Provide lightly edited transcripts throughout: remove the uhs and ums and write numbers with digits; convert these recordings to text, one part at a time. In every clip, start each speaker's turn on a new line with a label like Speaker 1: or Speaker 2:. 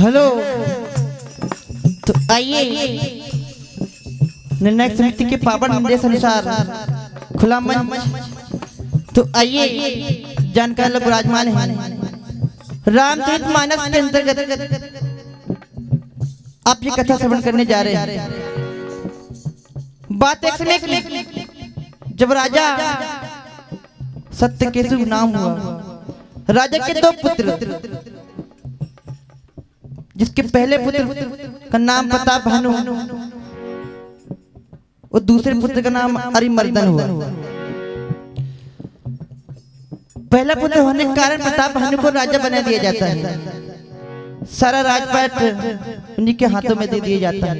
Speaker 1: Hello, तो आइए निर्णायक समिति के पावन निर्देश अनुसार खुला मंच। तो आइए जानकार लोग विराजमान हैं। रामचरितमानस के अंतर्गत आप ये कथा श्रवण करने जा रहे हैं। बात एक समय की, जब राजा सत्यकेतु नाम हुआ। राजा के दो पुत्र, जिसके पहले पुत्र का नाम प्रताप भानु और दूसरे पुत्र का नाम अरिमर्दन हुआ। पहला पुत्र होने के कारण प्रताप भानु को राजा बना दिया जाता है। सारा राजपाट उन्हीं के हाथों में दे दिया जाता है।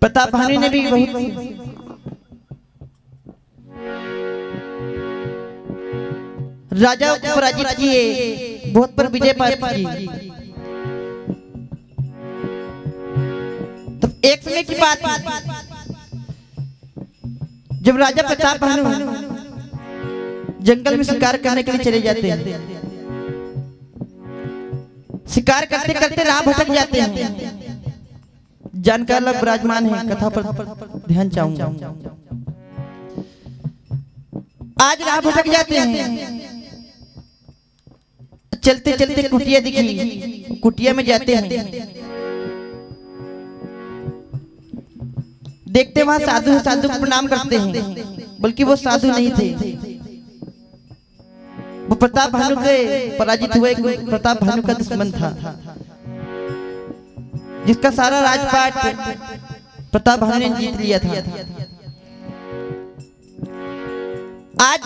Speaker 1: प्रताप भानु ने भी बहुत राजा को पराजित किए, बहुत पर विजय प्राप्त की। तो एक समय की बात, जब राजा प्रताप भानु जंगल में शिकार करने के लिए चले जाते हैं। शिकार करते करते राह भटक जाते हैं। जानकार लोग विराजमान हैं, कथा पर ध्यान चाहूंगा। आज राह भटक जाते हैं। चलते चलते कुटिया दिखी, कुटिया में जाते हैं। देखते वहां साधु साधु को प्रणाम करते हैं, बल्कि वो साधु नहीं थे। वो प्रताप भानु के पराजित हुए प्रताप भानु का दुश्मन था, जिसका सारा राजपाट प्रताप भानु ने जीत लिया था। आज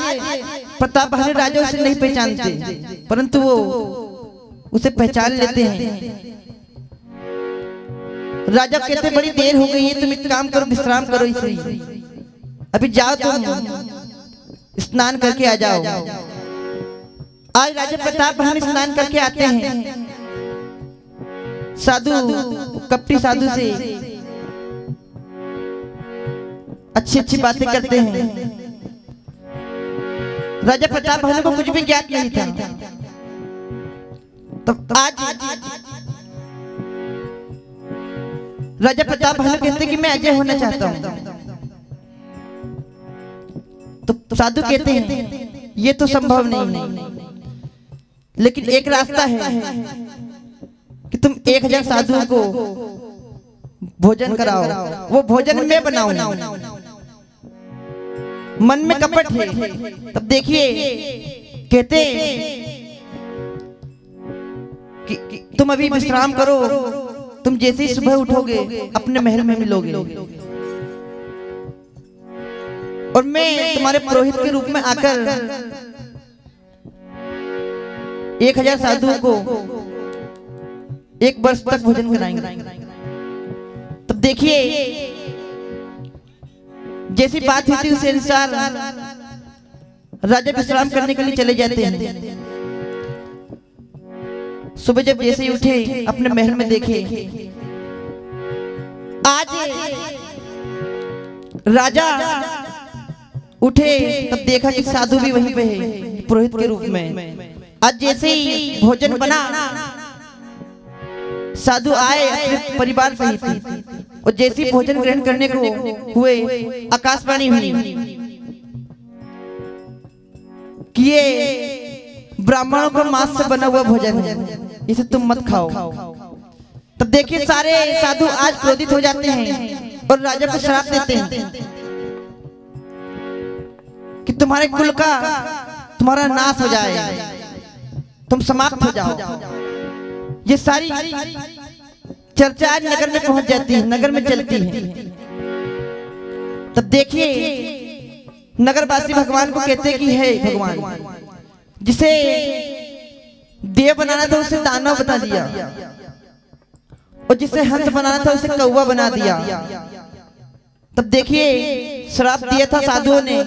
Speaker 1: प्रताप भानु राजा उसे नहीं पहचानते, परंतु वो उसे पहचान लेते हैं। राजा कहते बड़ी देर हो गई है, तुम एक काम करो, विश्राम करो, इसे अभी जाओ, तुम स्नान करके आ जाओ। आज राजा प्रताप भानु स्नान करके आते हैं। साधु कपटी साधु से अच्छी अच्छी बातें करते हैं। राजा प्रताप भानु को कुछ भी ज्ञात नहीं था। तो आज राजा प्रताप भानु कहते कि मैं अजय होना चाहता हूं। तो साधु कहते हैं ये तो संभव नहीं, लेकिन एक रास्ता है कि तुम 1000 साधुओं को भोजन कराओ। वो भोजन मैं बनाऊं। मन में कपट है। तब देखिए कहते कि तुम अभी विश्राम करो, तुम जैसे ही सुबह उठोगे अपने महल में मिलोगे, और मैं तुम्हारे पुरोहित के रूप में आकर 1000 साधुओं को 1 वर्ष तक भोजन कराएंगे। तब देखिए जैसी बात हुई थी उस अनुसार राजा विश्राम करने के लिए चले जाते हैं। सुबह जब जैसे ही उठे अपने महल में देखे, आज राजा उठे तब देखा कि साधु भी वहीं पे है पुरोहित के रूप में। आज जैसे ही भोजन बना, साधु आए अपने परिवार सहित, और जैसे ही भोजन ग्रहण करने को हुए आकाशवाणी हुई कि ये ब्राह्मणों को मांस से बना हुआ भोजन है, इसे तुम मत खाओ। तब देखिए सारे साधु आज क्रोधित हो जाते हैं और राजा को श्राप देते हैं कि तुम्हारे कुल का तुम्हारा नाश हो जाए, तुम समाप्त हो जाओ। ये सारी चर्चा आज नगर में पहुंच जाती है, नगर में चलती है। तब देखिए नगरवासी भगवान को कहते हैं कि हे भगवान, जिसे देव बनाना था उसे दानव बना दिया, और जिसे हंस बनाना था उसे कौवा बना दिया। तब देखिए श्राप दिया था साधुओं ने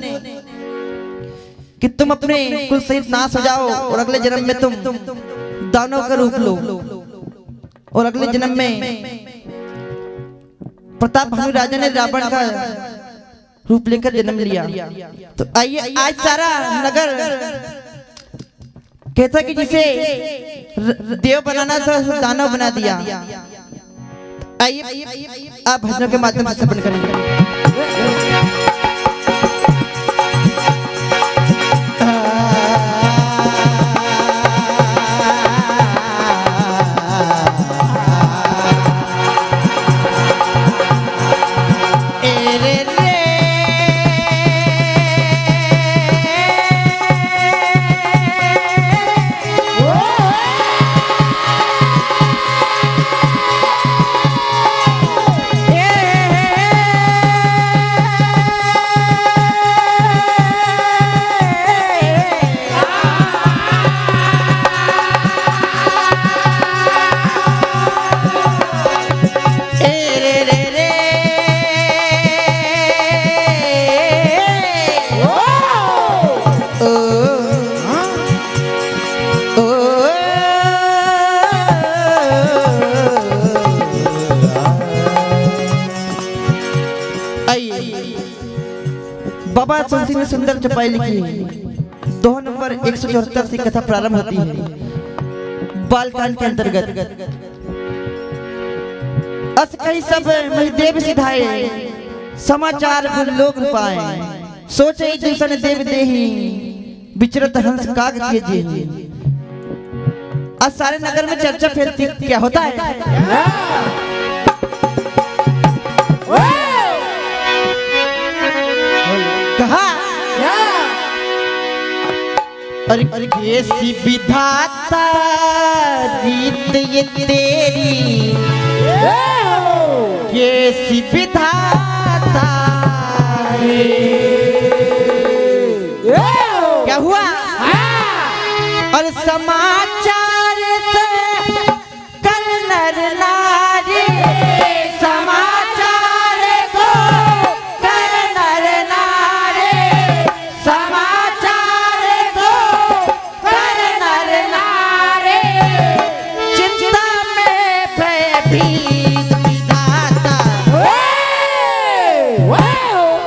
Speaker 1: कि तुम अपने कुल सहित नाश हो जाओ और अगले जन्म में तुम दानव का रूप लो। और अगले जन्म में प्रताप भानु राजा ने रावण का रूप लेकर जन्म लिया। तो आइए आज सारा नगर कहता कि जिसे देव बनाना था उसे दानव बना दिया। आइए आप भजनों के माध्यम से श्रवण करेंगे। बाबा तुलसी ने सुंदर चपाई लिखी है। 2 नंबर 174 से कथा प्रारंभ होती है बालकांड के अंतर्गत। अस कई सब महिदेव सिधाए, समाचार लोग पाए, सोचे दूसरे देव देही, विचरत हंस काग के जेही। आज सारे नगर में चर्चा फैलती क्या होता है। कहा अरे कैसी विधाता रीत ये तेरी, कैसी विधाता क्या हुआ। और समाचार से कर नर नारी, समाचार को कर नर नारी, समाचार को कर नर नारी। चिंता में भयभीत विधाता,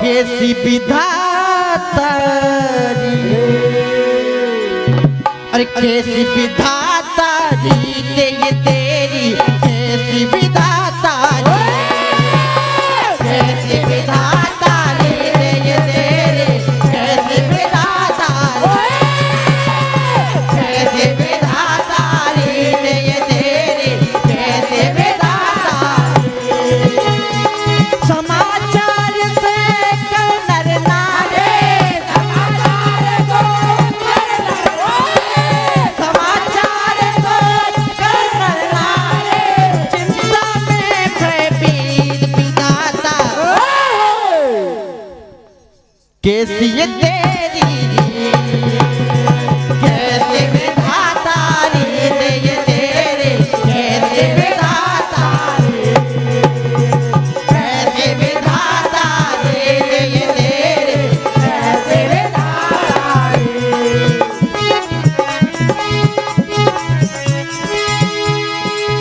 Speaker 1: कैसी विधाता, अरे कैसी विधाता रीत ये तेरी, कैसी विधाता, कैसी विधाता रीत ये तेरी, कैसी विधाता, कैसी विधाता रीत ये तेरी, कैसी विधाता। समाचार से कर नर नारी, समाचार को कर नर, समाचार को कर नर नारी। चिंता में भयभीत विधाता, कैसी ये तेरी, कैसी विधाता रीत ये तेरी, कैसी विधाता, कैसी विधाता रीत ये तेरी, कैसी विधाता।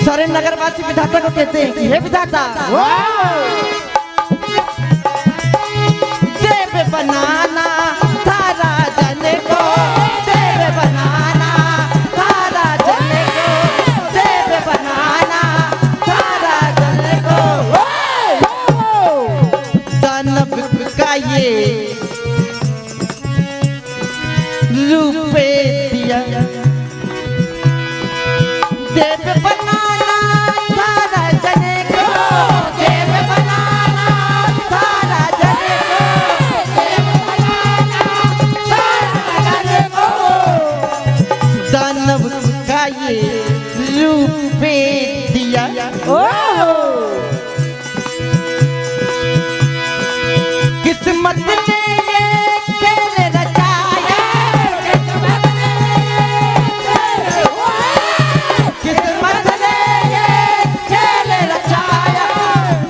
Speaker 1: सारे नगरवासी विधाता को कहते हैं कि हे विधाता, देव बनाना था राजन को, देव बनाना था राजन को, देव बनाना था राजन को। दानव का ये रूपे दिया देव बनाना थारा जने को देव बनाना थारा जने को देव बनाना थारा जने को दानव का ये रूपे दिया किस्मत ने ये खेल रचाया किस्मत ने ये खेल रचाया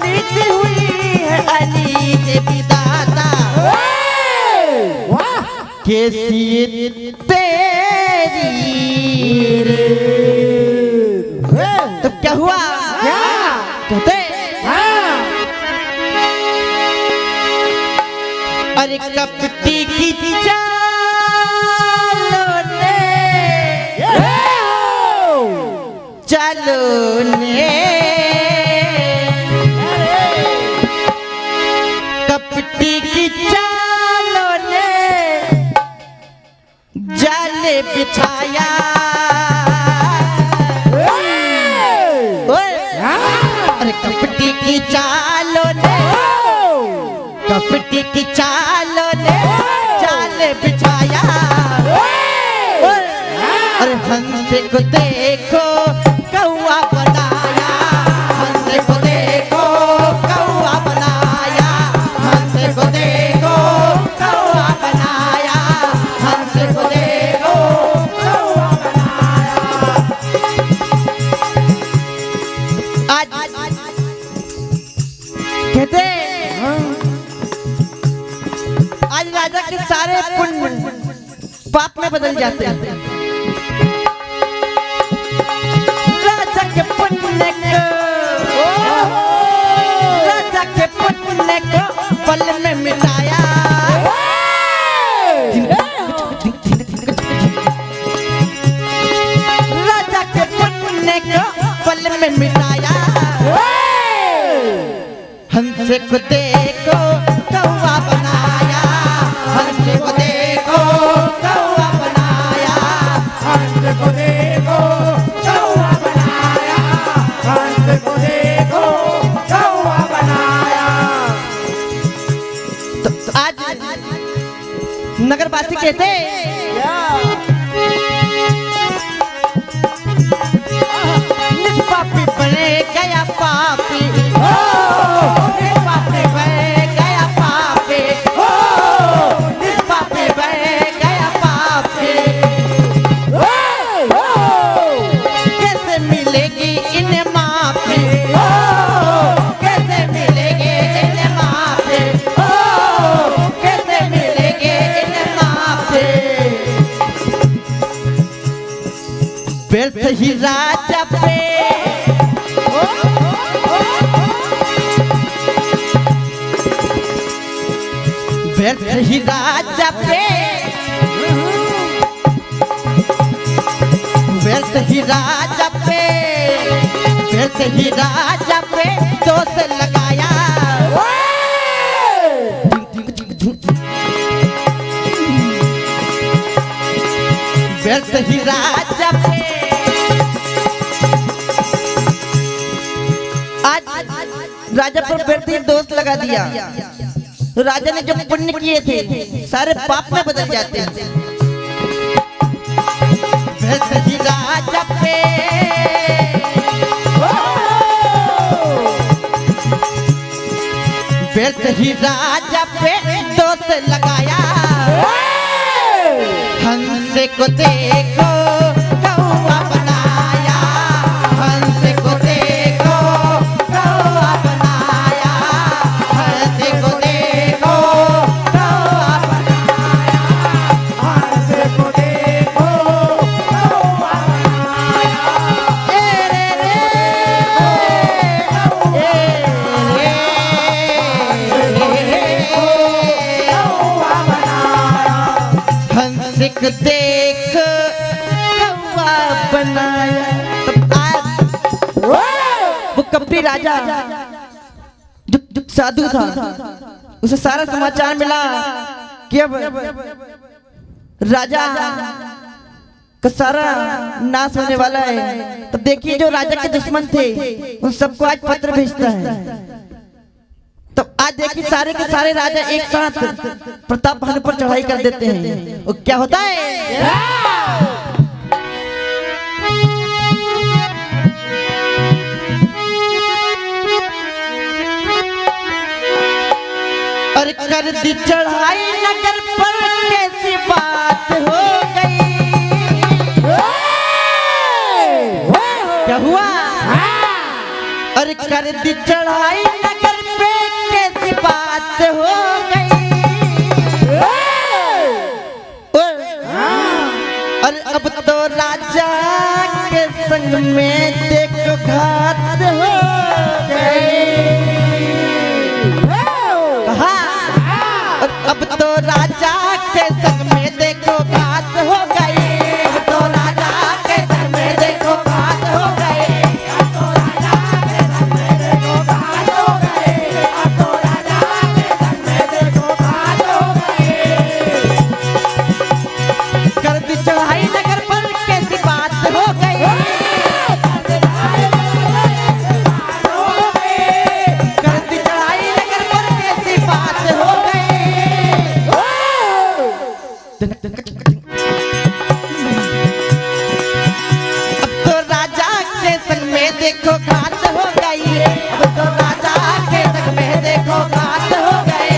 Speaker 1: नीति हुई है अली के विधाता कैसी तेरी तो क्या हुआ कहते अरे कपटी की चलो ने कपटी की चालों ने जाले बिछाया अरे कपटी की चालों ने कपटी की चालों ने जाल बिछाया अरे हंस को देखो कौआ बनाया हंस को देखो कौआ बनाया हंस को देखो कौआ बनाया हंस को देखो कौआ बनाया आज कहते आज राजा के सारे पुण्य पाप में बदल जाते हैं राजा के पुण्य को पल में मिटाया राजा के पुण्य को पल में मिटाया हंस को देखो कौआ बनाया हंस को देखो कौआ बनाया हंस को देखो कौआ बनाया हंस को देखो कौआ बनाया तो आज नगरवासी कहते निष्पापी बने गया पापी व्यर्थ ही राजा पे व्यर्थ ही राजा पे व्यर्थ ही राजा पे व्यर्थ ही राजा पे दोष लगाया व्यर्थ ही राजा पे राजा पर व्यर्थ ही दोष लगा दिया तो राजा ने जो पुण्य किए थे सारे पाप में बदल जाते हैं व्यर्थ ही राजा पे व्यर्थ ही राजा पे दोष लगाया हंस को देखो कौआ बनाया हंस को देखो कौआ बनाया हंस को देखो कौआ बनाया हंस को देखो कौआ बनाया रे कौआ बनाया हंस को देख कौआ बनाया वो कपटी राजा जो साधु था उसे सारा समाचार मिला कि अब राजा का सारा नाश होने वाला है। तो देखिए जो राजा के दुश्मन थे उन सबको आज पत्र भेजता है। तो आज देखिए सारे के सारे राजा एक साथ प्रताप भानु पर चढ़ाई कर देते हैं। और क्या होता है, और कर दी चढ़ाई नगर पर कैसी बात हो गई। क्या हुआ, और कर दी चढ़ाई नगर पे कैसी बात हो गई। और अब तो राजा के संग में देखो घात हो गई। कहा, और अब तो राजा के संग में देखो घात हो गई। अब तो राजा के संग में देखो घात हो गई। अब तो राजा के संग में देखो घात हो गई। अब तो राजा के संग में देखो घात हो गई। कर दी चढ़ाई नगर पर कैसी बात हो गई। कर दी चढ़ाई नगर पर कैसी बात हो गई। अब तो राजा के संग में देखो घात हो गई। अब तो राजा के संग में देखो घात हो गई।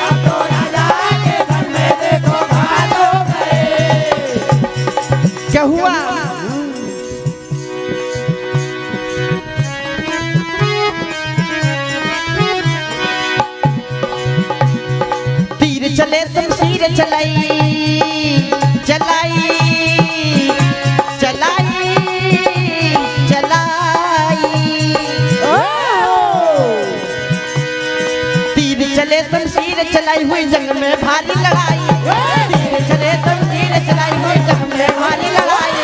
Speaker 1: अब तो राजा के संग में देखो घात हो गई। क्या हुआ, तीर चले शमशीर चलाई चलाई चलाई चलाई। तीर चले शमशीर चलाई हुई जंग में भारी लड़ाई। तीर चले शमशीर चलाई हुई जंग में भारी लड़ाई।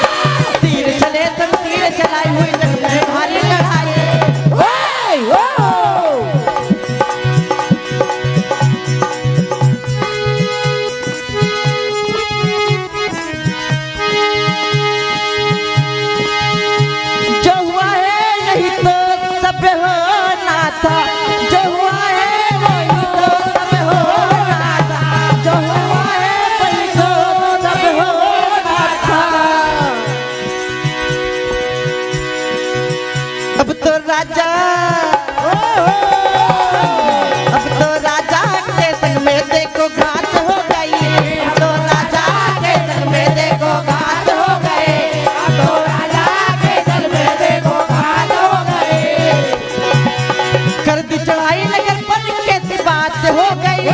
Speaker 1: तीर चले शमशीर चलाई हुई जंग में भारी लड़ाई। जो हुआ है यही तो सब होना था। जो हुआ है वही तो सब होना था। जो हुआ है वही तो सब होना था। अब तो राजा के संग में देखो घात हो गई। अब तो राजा के संग में देखो घात हो गई। अब तो राजा के संग में देखो घात हो गई। कर दी चढ़ाई नगर पर कैसी बात हो गई।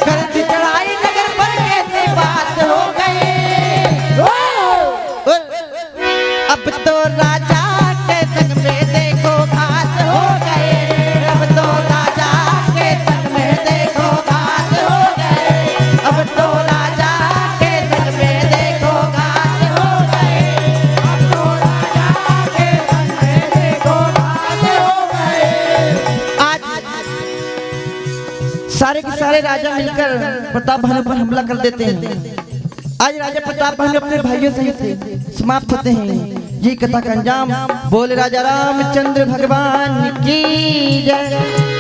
Speaker 1: कर दी चढ़ाई नगर पर कैसी बात हो गई। अब तो राजा के संग में देखो घात हो गए। अब तो राजा के संग में देखो घात हो गए। अब तो राजा के संग में देखो घात हो गए। अब तो राजा के संग में देखो घात हो गए। आज सारे के सारे राजा मिलकर प्रताप भानु पर हमला कर देते हैं। आज राजा प्रताप भानु अपने भाइयों सहित समाप्त होते हैं। ये कथा का अंजाम बोले राजा रामचंद्र भगवान की जय।